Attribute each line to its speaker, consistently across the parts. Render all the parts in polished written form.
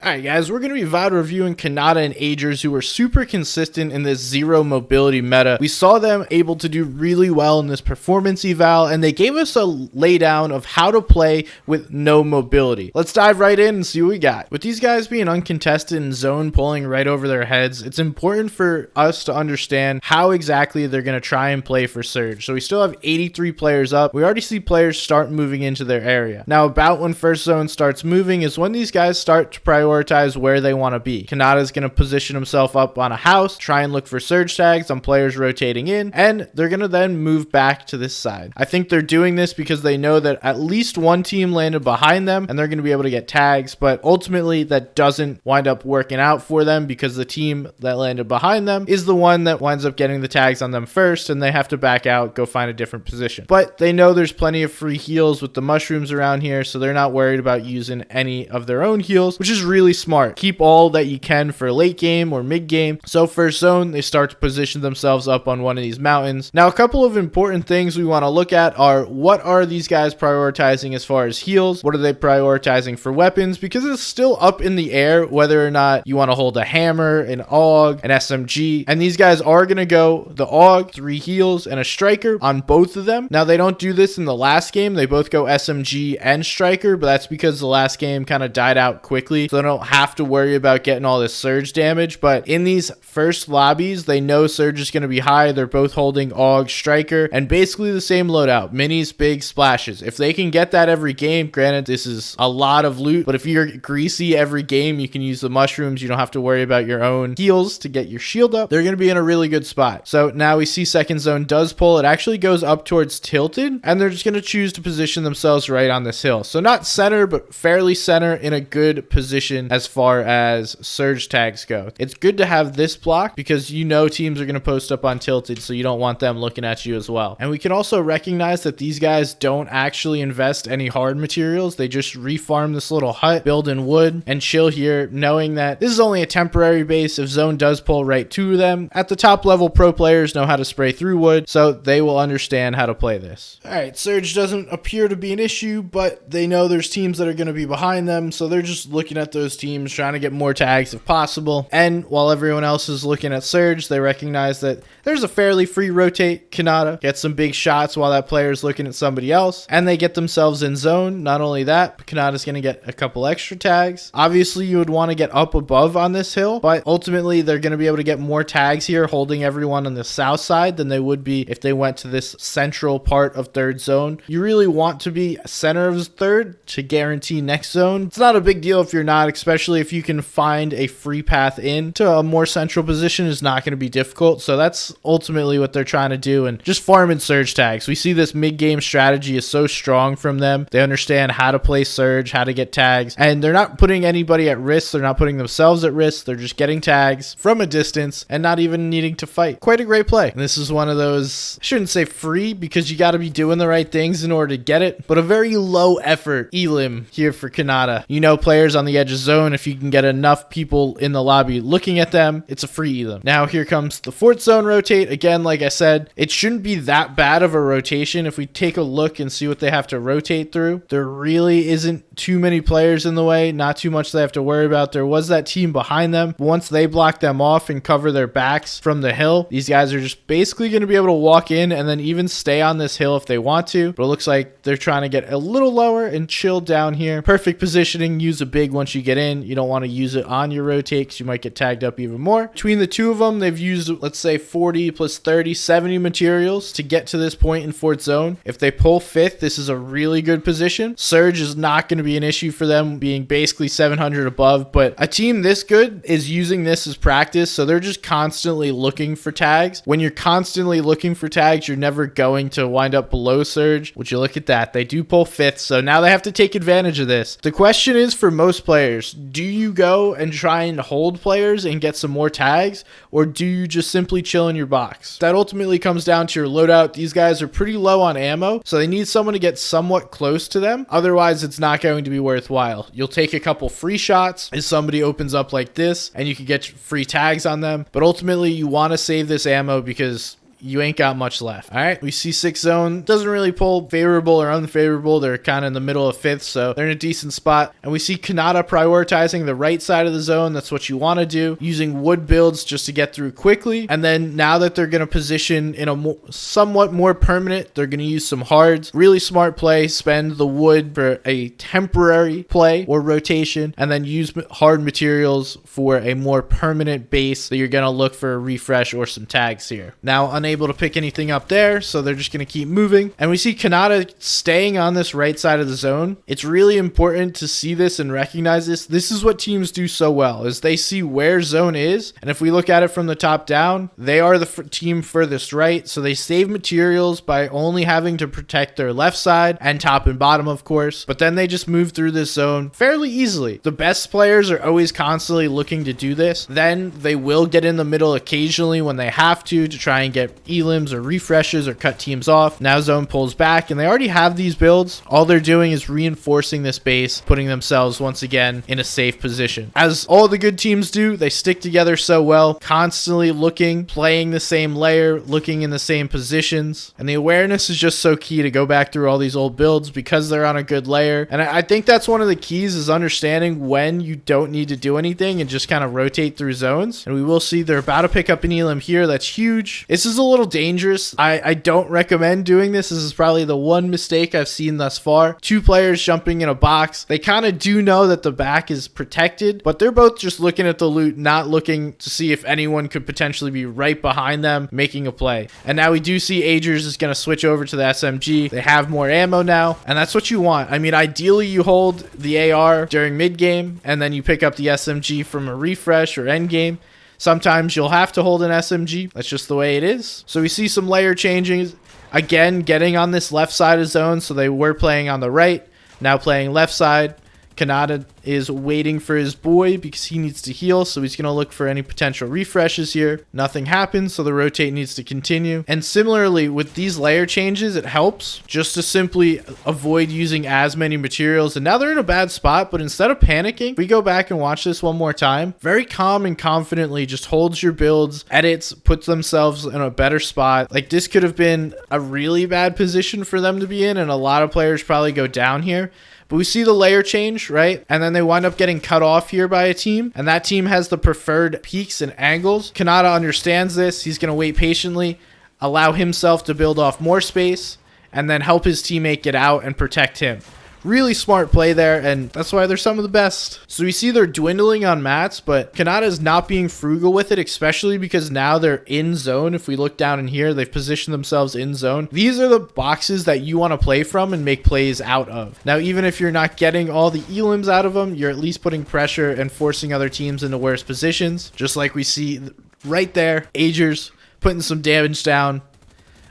Speaker 1: Alright guys, we're going to be VOD reviewing Khanada and Ajerss, who were super consistent in this zero mobility meta. We saw them able to do really well in this performance eval, and they gave us a laydown of how to play with no mobility. Let's dive right in and see what we got. With these guys being uncontested and zone pulling right over their heads, it's important for us to understand how exactly they're going to try and play for Surge. So we still have 83 players up. We already see players start moving into their area. Now about when first zone starts moving is when these guys start to prioritize where they want to be. Khanada is going to position himself up on a house, try and look for surge tags on players rotating in, and they're going to then move back to this side. I think they're doing this because they know that at least one team landed behind them and they're going to be able to get tags, but ultimately that doesn't wind up working out for them because the team that landed behind them is the one that winds up getting the tags on them first, and they have to back out, go find a different position. But they know there's plenty of free heals with the mushrooms around here, so they're not worried about using any of their own heals, which is really smart. Keep all that you can for late game or mid game. So first zone, they start to position themselves up on one of these mountains. Now a couple of important things we want to look at are, what are these guys prioritizing as far as heals? What are they prioritizing for weapons? Because it's still up in the air whether or not you want to hold a hammer, an AUG, an SMG, and these guys are going to go the AUG, 3 heals, and a striker on both of them. Now they don't do this in the last game. They both go SMG and striker, but that's because the last game kind of died out quickly, so they don't have to worry about getting all this surge damage. But in these first lobbies, they know surge is going to be high. They're both holding AUG, striker, and basically the same loadout: minis, big splashes. If they can get that every game, granted this is a lot of loot, but if you're greasy every game, you can use the mushrooms. You don't have to worry about your own heals to get your shield up. They're going to be in a really good spot. So now we see second zone does pull. It actually goes up towards tilted, and they're just going to choose to position themselves right on this hill. So not center, but fairly center, in a good position as far as surge tags go. It's good to have this block because you know teams are going to post up on tilted, so you don't want them looking at you as well. And we can also recognize that these guys don't actually invest any hard materials. They just refarm this little hut, build in wood, and chill here, knowing that this is only a temporary base. If zone does pull right to them, at the top level, pro players know how to spray through wood, so they will understand how to play this. Alright, surge doesn't appear to be an issue, but they know there's teams that are going to be behind them, so they're just looking at those teams, trying to get more tags if possible. And while everyone else is looking at surge, they recognize that there's a fairly free rotate. Khanada gets some big shots while that player is looking at somebody else, and they get themselves in zone. Not only that, but Khanada's going to get a couple extra tags. Obviously you would want to get up above on this hill, but ultimately they're going to be able to get more tags here holding everyone on the south side than they would be if they went to this central part of third zone. You really want to be center of third to guarantee next zone. It's not a big deal if you're not, especially if you can find a free path in to a more central position. Is not going to be difficult. So that's ultimately what they're trying to do, and just farming surge tags. We see this mid-game strategy is so strong from them. They understand how to play surge, how to get tags, and they're not putting anybody at risk. They're not putting themselves at risk. They're just getting tags from a distance and not even needing to fight. Quite a great play. And this is one of those, I shouldn't say free because you got to be doing the right things in order to get it, but a very low effort elim here for Khanada. You know, players on the edge of zone, if you can get enough people in the lobby looking at them, it's a free elim. Now here comes the fourth zone rotate. Again, like I said, it shouldn't be that bad of a rotation. If we take a look and see what they have to rotate through, there really isn't too many players in the way, not too much they have to worry about. There was that team behind them. Once they block them off and cover their backs from the hill, these guys are just basically going to be able to walk in and then even stay on this hill if they want to, but it looks like they're trying to get a little lower and chill down here. Perfect positioning. Use a big once you get in. You don't want to use it on your rotate because you might get tagged up even more. Between the two of them, they've used, let's say, 40 plus 30, 70 materials to get to this point in fourth zone. If they pull fifth, this is a really good position. Surge is not going to be an issue for them, being basically 700 above, but a team this good is using this as practice, so they're just constantly looking for tags. When you're constantly looking for tags, you're never going to wind up below surge. Would you look at that? They do pull fifth, so now they have to take advantage of this. The question is, for most players, do you go and try and hold players and get some more tags, or do you just simply chill in your box? That ultimately comes down to your loadout. These guys are pretty low on ammo, so they need someone to get somewhat close to them. Otherwise, it's not going to be worthwhile. You'll take a couple free shots if somebody opens up like this, and you can get free tags on them, but ultimately you want to save this ammo because you ain't got much left. All right, we see 6th zone doesn't really pull favorable or unfavorable. They're kind of in the middle of 5th, so they're in a decent spot. And we see Khanada prioritizing the right side of the zone. That's what you want to do, using wood builds just to get through quickly. And then now that they're going to position in a somewhat more permanent, they're going to use some hards. Really smart play. Spend the wood for a temporary play or rotation, and then use hard materials for a more permanent base that you're going to look for a refresh or some tags here. Now unable to pick anything up there, so they're just going to keep moving. And we see Khanada staying on this right side of the zone. It's really important to see this and recognize this. This is what teams do so well, is they see where zone is, and if we look at it from the top down, they are the team furthest right, so they save materials by only having to protect their left side and top and bottom, of course, but then they just move through this zone fairly easily. The best players are always constantly looking to do this. Then they will get in the middle occasionally when they have to try and get elims or refreshes or cut teams off. Now zone pulls back, and they already have these builds. All they're doing is reinforcing this base, putting themselves once again in a safe position. As all the good teams do, they stick together so well, constantly looking, playing the same layer, looking in the same positions, and the awareness is just so key to go back through all these old builds because they're on a good layer. And I think that's one of the keys, is understanding when you don't need to do anything and just kind of rotate through zones. And we will see they're about to pick up an elim here. That's huge. This is a little dangerous. I don't recommend doing this. This is probably the one mistake I've seen thus far. 2 players jumping in a box. They kind of do know that the back is protected, but they're both just looking at the loot, not looking to see if anyone could potentially be right behind them making a play. And now we do see Ajerss is going to switch over to the SMG. They have more ammo now, and that's what you want. I mean, ideally you hold the AR during mid game and then you pick up the SMG from a refresh or end game. Sometimes you'll have to hold an SMG. That's just the way it is. So we see some layer changing. Again, getting on this left side of zone. So they were playing on the right, now playing left side. Khanada is waiting for his boy because he needs to heal, so he's going to look for any potential refreshes here. Nothing happens, so the rotate needs to continue. And similarly, with these layer changes, it helps just to simply avoid using as many materials. And now they're in a bad spot, but instead of panicking, we go back and watch this one more time. Very calm and confidently just holds your builds, edits, puts themselves in a better spot. Like, this could have been a really bad position for them to be in, and a lot of players probably go down here. But we see the layer change, right? And then they wind up getting cut off here by a team. And that team has the preferred peaks and angles. Khanada understands this. He's going to wait patiently, allow himself to build off more space, and then help his teammate get out and protect him. Really smart play there, and that's why they're some of the best. So we see they're dwindling on mats, but Khanada is not being frugal with it, especially because now they're in zone. If we look down in here, they've positioned themselves in zone. These are the boxes that you want to play from and make plays out of. Now, even if you're not getting all the elims out of them, you're at least putting pressure and forcing other teams into worse positions. Just like we see right there, Ajerss putting some damage down,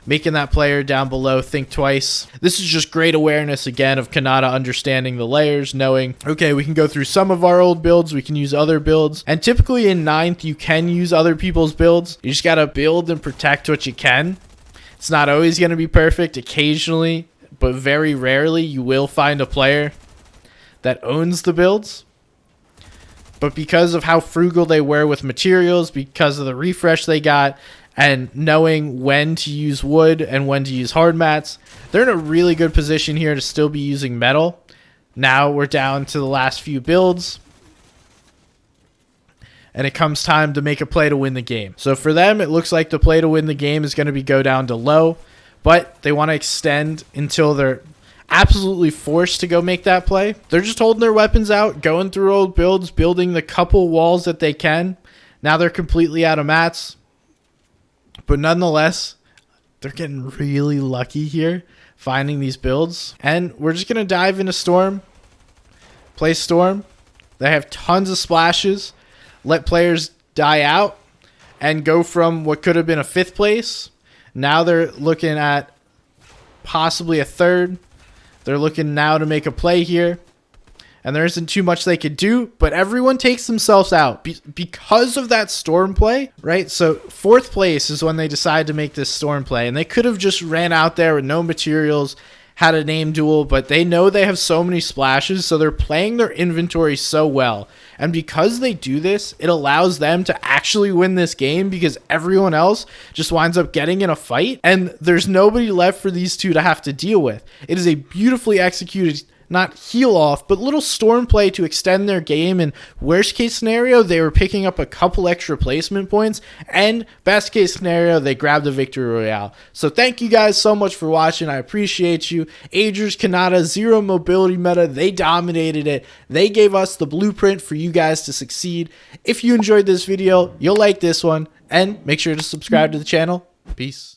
Speaker 1: making that player down below think twice. This is just great awareness, again, of Khanada understanding the layers, knowing, okay, we can go through some of our old builds, we can use other builds. And typically in 9th, you can use other people's builds. You just got to build and protect what you can. It's not always going to be perfect. Occasionally, but very rarely, you will find a player that owns the builds. But because of how frugal they were with materials, because of the refresh they got, and knowing when to use wood and when to use hard mats, they're in a really good position here to still be using metal. Now we're down to the last few builds, and it comes time to make a play to win the game. So for them, it looks like the play to win the game is going to be go down to low, but they want to extend until they're absolutely forced to go make that play. They're just holding their weapons out, going through old builds, building the couple walls that they can. Now they're completely out of mats. But nonetheless, they're getting really lucky here, finding these builds. And we're just going to dive into Storm, play Storm. They have tons of splashes, let players die out, and go from what could have been a 5th place. Now they're looking at possibly a 3rd. They're looking now to make a play here. And there isn't too much they could do, but everyone takes themselves out because of that Storm play, right? So 4th place is when they decide to make this Storm play, and they could have just ran out there with no materials, had a name duel, but they know they have so many splashes, so they're playing their inventory so well. And because they do this, it allows them to actually win this game because everyone else just winds up getting in a fight and there's nobody left for these two to have to deal with. It is a beautifully executed, not heal off, but little storm play to extend their game. And worst case scenario, they were picking up a couple extra placement points, and best case scenario, they grabbed the victory royale. So thank you guys so much for watching. I appreciate you. Ajerss, Khanada, zero mobility meta, they dominated it. They gave us the blueprint for you guys to succeed. If you enjoyed this video, you'll like this one, and make sure to subscribe to the channel. Peace.